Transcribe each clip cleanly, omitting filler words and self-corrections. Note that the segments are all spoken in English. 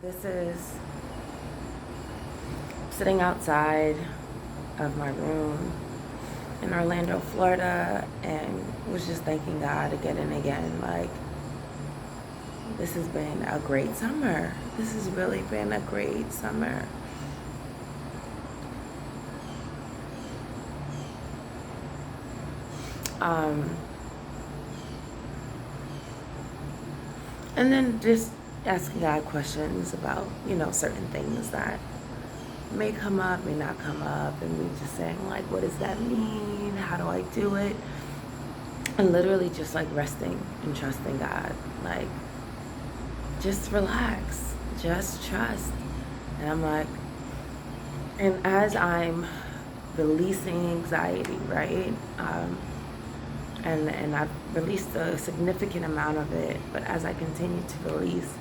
This is sitting outside of my room in Orlando, Florida, and was just thanking God again and again. Like, this has been a great summer. This has really been a great summer. Um, and then just asking God questions about, certain things that may come up, may not come up, and me just saying, like, what does that mean? How do I do it? And literally just like resting and trusting God. Like, just relax, just trust. And I'm like, and as I'm releasing anxiety, right? And I've released a significant amount of it, but as I continue to release,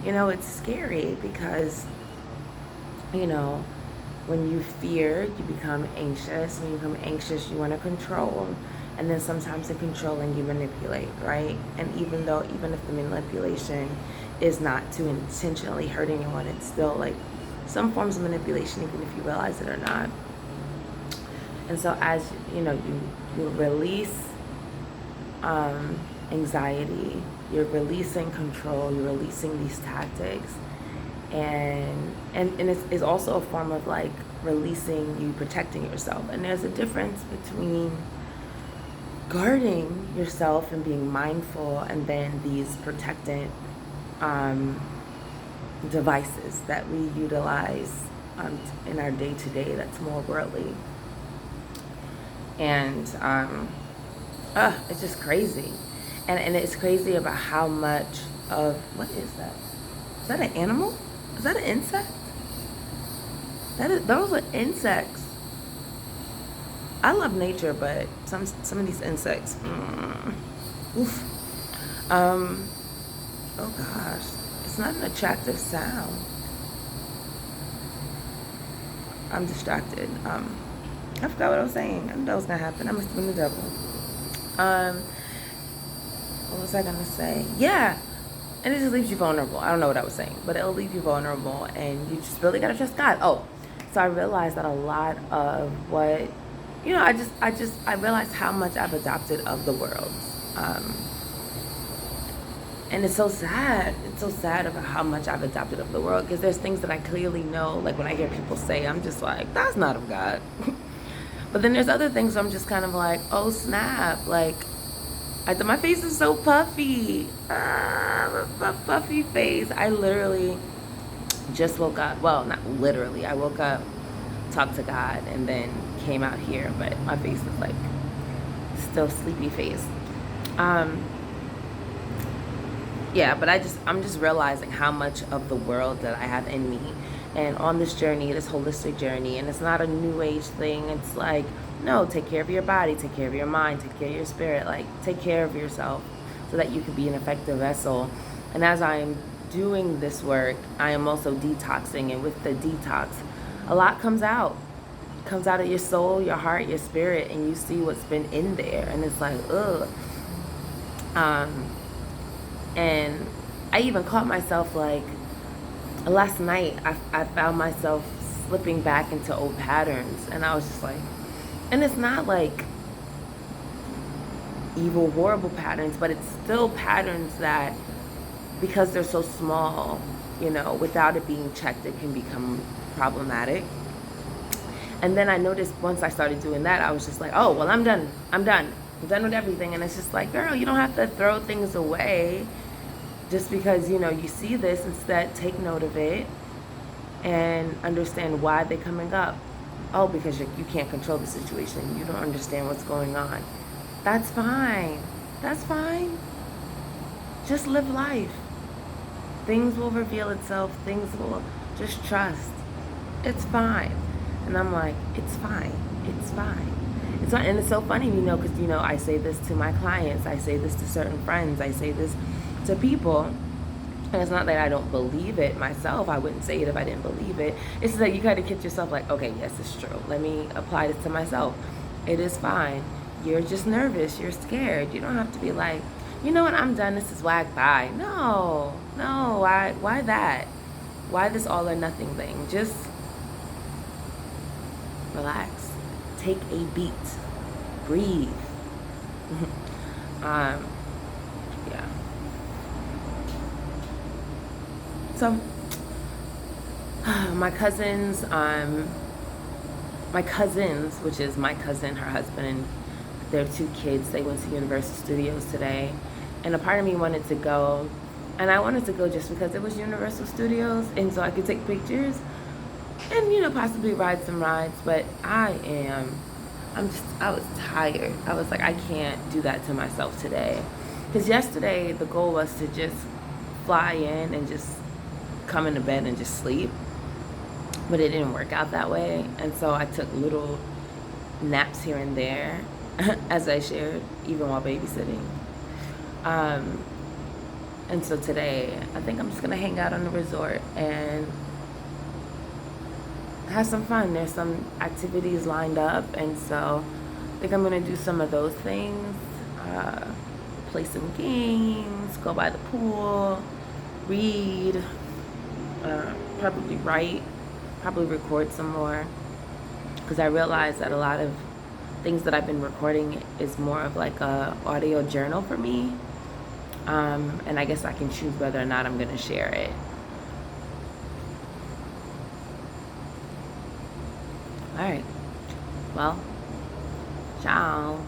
it's scary because, when you fear, you become anxious. When you become anxious, you want to control. And then sometimes in controlling, you manipulate, right? And even if the manipulation is not to intentionally hurt anyone, it's still like some forms of manipulation, even if you realize it or not. And so as, you release anxiety, you're releasing control, you're releasing these tactics, and it's also a form of like releasing you, protecting yourself. And there's a difference between guarding yourself and being mindful, and then these protectant devices that we utilize in our day-to-day that's more worldly. And it's just crazy. And it's crazy about how much of, what is that? Is that an animal? Is that an insect? Those are insects. I love nature, but some of these insects, oof. Oh gosh, it's not an attractive sound. I'm distracted. I forgot what I was saying. I knew that was gonna happen. I must have been the devil. What was I gonna say? Yeah. And it just leaves you vulnerable. I don't know what I was saying, but it'll leave you vulnerable, and you just really gotta trust God. Oh, so I realized that a lot of what, I realized how much I've adopted of the world. And it's so sad. It's so sad about how much I've adopted of the world, because there's things that I clearly know, like when I hear people say, I'm just like, that's not of God. But then there's other things I'm just kind of like, oh snap, like, my face is so puffy. Puffy face. I literally just woke up. Well, not literally. I woke up, talked to God, and then came out here. But my face is like still sleepy face. Yeah, but I'm just realizing how much of the world that I have in me. And on this journey, this holistic journey, and it's not a new age thing. It's like, no, take care of your body, take care of your mind, take care of your spirit, like take care of yourself so that you can be an effective vessel. And as I am doing this work, I am also detoxing, and with the detox, a lot comes out. It comes out of your soul, your heart, your spirit, and you see what's been in there, and it's like, ugh. And I even caught myself like, last night, I found myself slipping back into old patterns, and I was just like, and it's not like evil, horrible patterns, but it's still patterns that, because they're so small, without it being checked, it can become problematic. And then I noticed once I started doing that, I was just like, oh, well, I'm done with everything. And it's just like, girl, you don't have to throw things away just because, you see this. Instead, take note of it and understand why they're coming up. Oh, because you can't control the situation. You don't understand what's going on. That's fine. That's fine. Just live life. Things will reveal itself. Things will, just trust. It's fine. And I'm like, it's fine. It's fine. It's fine. And it's so funny, because, I say this to my clients. I say this to certain friends. I say this to people. And it's not that I don't believe it myself. I wouldn't say it if I didn't believe it. It's just that you gotta catch yourself like, okay, yes, it's true. Let me apply this to myself. It is fine. You're just nervous. You're scared. You don't have to be like, you know what, I'm done. This is whack. Bye. No. Why that? Why this all or nothing thing? Just relax. Take a beat. Breathe. um, yeah. So, my cousins, which is my cousin, her husband, and their two kids, they went to Universal Studios today. And a part of me wanted to go. And I wanted to go just because it was Universal Studios, and so I could take pictures and, possibly ride some rides. But I was tired. I was like, I can't do that to myself today. Because yesterday, the goal was to just fly in and just come into bed and just sleep. But it didn't work out that way. And so I took little naps here and there, as I shared, even while babysitting. And so today, I think I'm just going to hang out on the resort and have some fun. There's some activities lined up, and so I think I'm going to do some of those things. Play some games, go by the pool, read, probably write, probably record some more. Because I realize that a lot of things that I've been recording is more of like a audio journal for me. And I guess I can choose whether or not I'm going to share it. All right. Well, ciao.